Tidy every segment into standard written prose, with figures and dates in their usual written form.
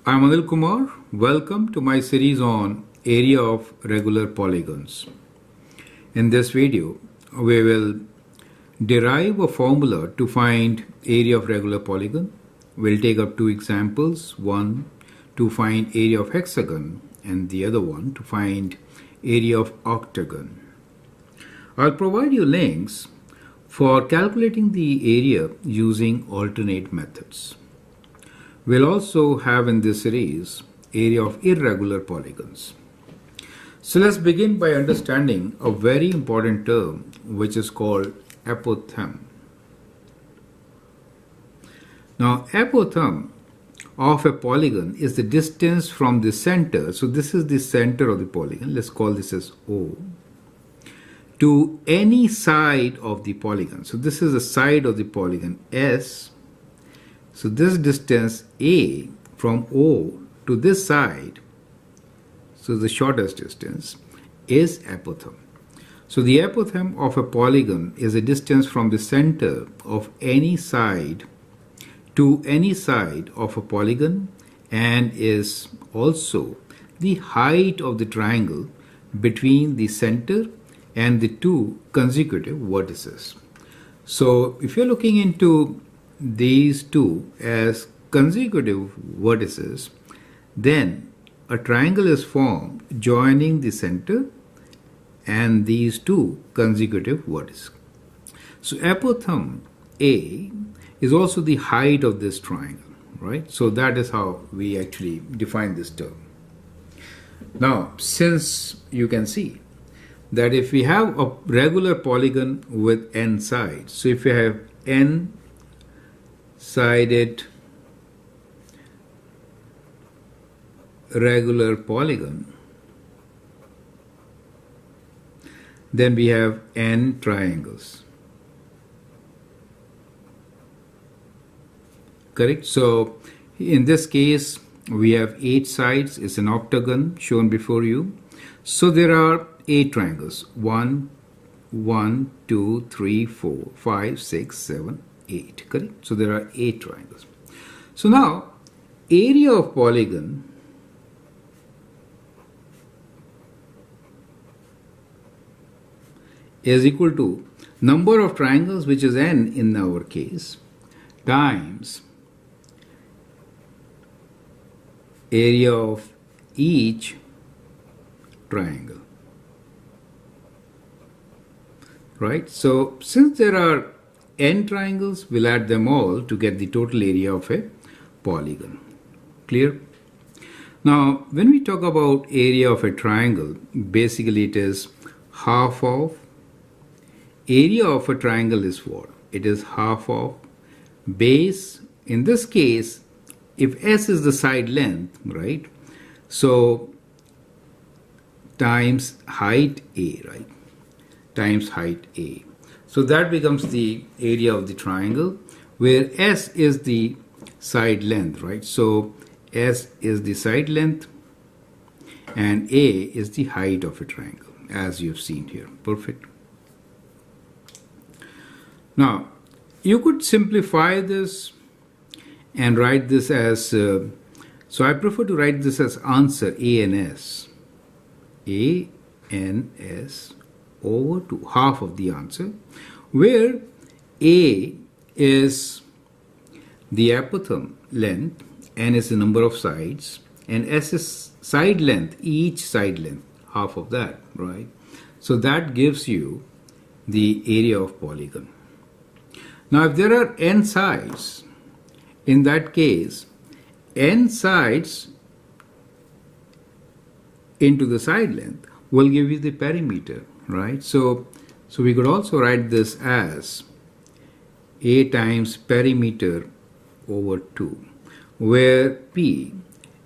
I'm Anil Kumar. Welcome to my series on Area of Regular Polygons. In this video, we will derive a formula to find area of regular polygon. We'll take up two examples, one to find area of hexagon and the other one to find area of octagon. I'll provide you links for calculating the area using alternate methods. We'll also have in this series area of irregular polygons. So let's begin by understanding a very important term which is called apothem. Now, apothem of a polygon is the distance from the center. So this is the center of the polygon. Let's call this as O. To any side of the polygon. So this is the side of the polygon S. So this distance A from O to this side, so the shortest distance, is apothem. So the apothem of a polygon is a distance from the center of any side to any side of a polygon and is also the height of the triangle between the center and the two consecutive vertices. So if you're looking into these two as consecutive vertices, then a triangle is formed joining the center and these two consecutive vertices. So apothem A is also the height of this triangle, right? So that is how we actually define this term. Now, since you can see that if we have a regular polygon with n sides, so if you have n sided regular polygon, then we have n triangles. Correct? So in this case we have 8 sides. It's an octagon shown before you. So there are 8 triangles. 1, 2, 3, 4, 5, 6, 7, 8. Correct? So there are 8 triangles. So now area of polygon is equal to number of triangles, which is n in our case, times area of each triangle. Right? So since there are n triangles, we'll add them all to get the total area of a polygon. Clear? Now, when we talk about area of a triangle, basically it is half of area of a triangle is what? It is half of base. In this case, if S is the side length, right? So times height A, right? Times height A. So that becomes the area of the triangle, where S is the side length, right? So S is the side length and A is the height of a triangle, as you've seen here. Perfect. Now, you could simplify this and write this as, so I prefer to write this as answer A and S. A and S over to half of the answer, where A is the apothem length, N is the number of sides, and S is side length, each side length, half of that, right? So that gives you the area of polygon. Now, if there are n sides, in that case, n sides into the side length will give you the perimeter, right? So we could also write this as A times perimeter over 2, where P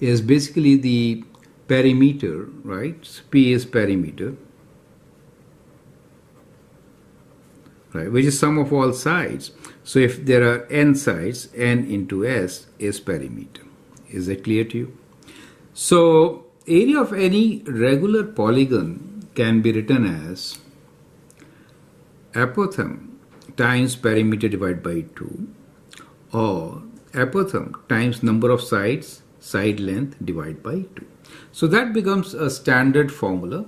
is basically the perimeter, right? So P is perimeter, right, which is sum of all sides. So if there are n sides, n into S is perimeter. Is that clear to you? So area of any regular polygon can be written as apothem times perimeter divided by 2, or apothem times number of sides side length divided by 2. So that becomes a standard formula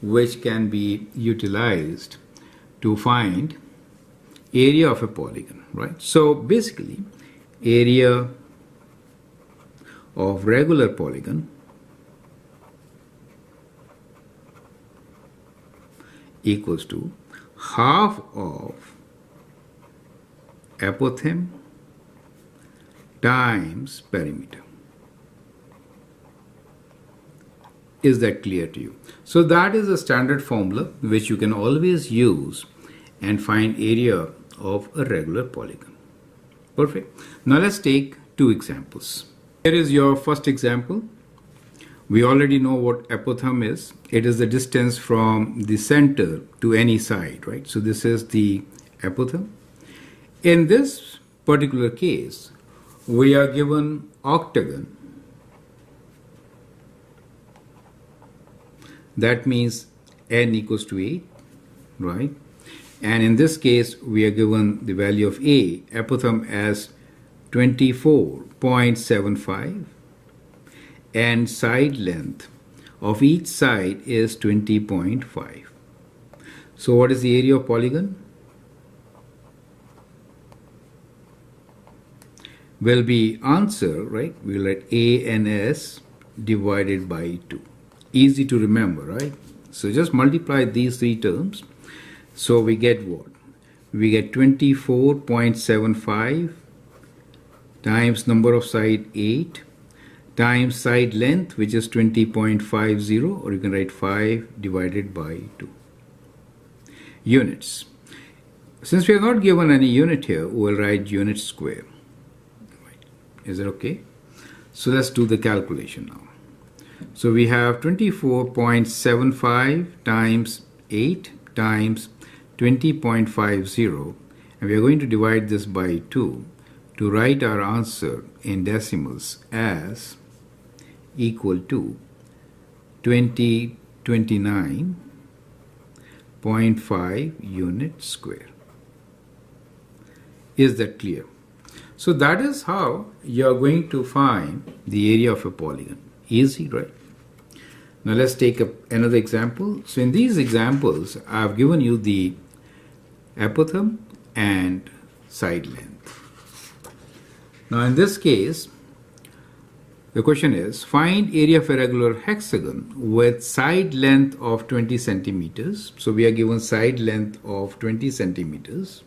which can be utilized to find area of a polygon, right? So basically, area of regular polygon equals to half of apothem times perimeter. Is that clear to you? So that is a standard formula which you can always use and find area of a regular polygon. Perfect. Now let's take two examples. Here is your first example. We already know what apothem is. It is the distance from the center to any side, right? So this is the apothem. In this particular case, we are given octagon. That means n equals to 8, right? And in this case, we are given the value of A, apothem, as 24.75, and side length of each side is 20.5. So what is the area of polygon? Will be answer, right? We'll write A and S divided by 2. Easy to remember, right? So just multiply these three terms. So we get what? We get 24.75 times number of side 8 times side length, which is 20.50, or you can write 5 divided by 2. Units. Since we are not given any unit here, we'll write unit square. Is that okay? So let's do the calculation now. So we have 24.75 times 8 times 20.50, and we are going to divide this by 2 to write our answer in decimals as equal to 29.5 units square. Is that clear? So that is how you are going to find the area of a polygon. Easy, right? Now let's take another example. So in these examples, I have given you the apothem and side length. Now in this case, the question is, find area of a regular hexagon with side length of 20 centimeters. So we are given side length of 20 centimeters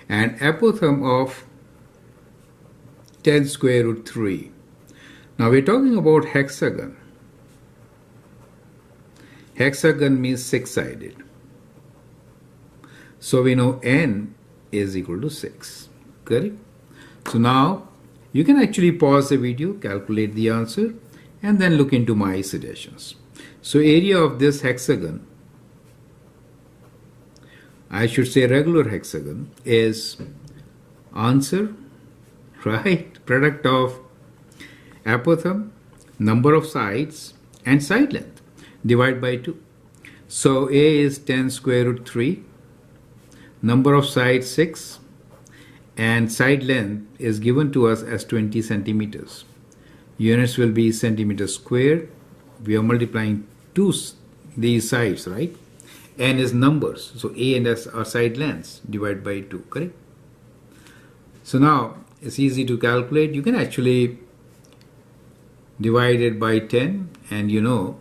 and apothem of 10 square root 3. Now we're talking about hexagon. Hexagon means 6-sided. So we know n is equal to 6. Correct? So now you can actually pause the video, calculate the answer, and then look into my suggestions. So area of this hexagon, I should say regular hexagon, is answer, right? Product of apothem, number of sides, and side length, divide by 2. So A is 10 square root 3, number of sides 6, and side length is given to us as 20 centimeters. Units will be centimeters squared. We are multiplying these sides, right? N is numbers, so A and S are side lengths, divide by 2, correct? So now it's easy to calculate. You can actually divide it by 10, and you know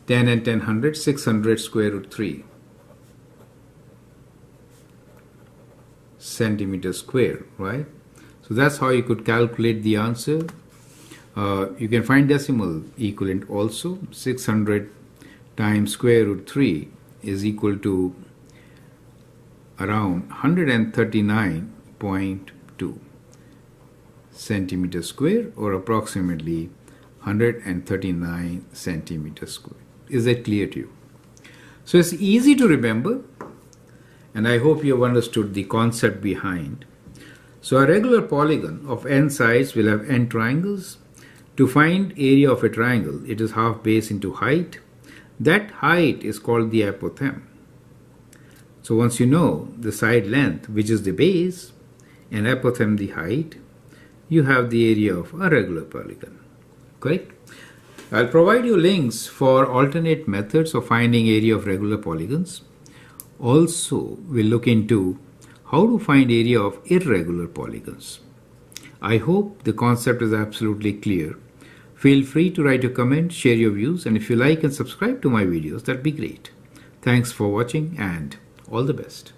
10 and 10 100, 600 square root 3 centimeters square, right? So that's how you could calculate the answer. You can find decimal equivalent also. 600 times square root 3 is equal to around 139.2 centimeters square, or approximately 139 centimeters square. Is that clear to you? So it's easy to remember, and I hope you have understood the concept behind. So a regular polygon of n sides will have n triangles. To find area of a triangle, it is half base into height. That height is called the apothem. So once you know the side length, which is the base, and apothem the height, you have the area of a regular polygon. Correct? I'll provide you links for alternate methods of finding area of regular polygons. Also, we'll look into how to find area of irregular polygons. I hope the concept is absolutely clear. Feel free to write a comment, share your views, and if you like and subscribe to my videos, that'd be great. Thanks for watching and all the best.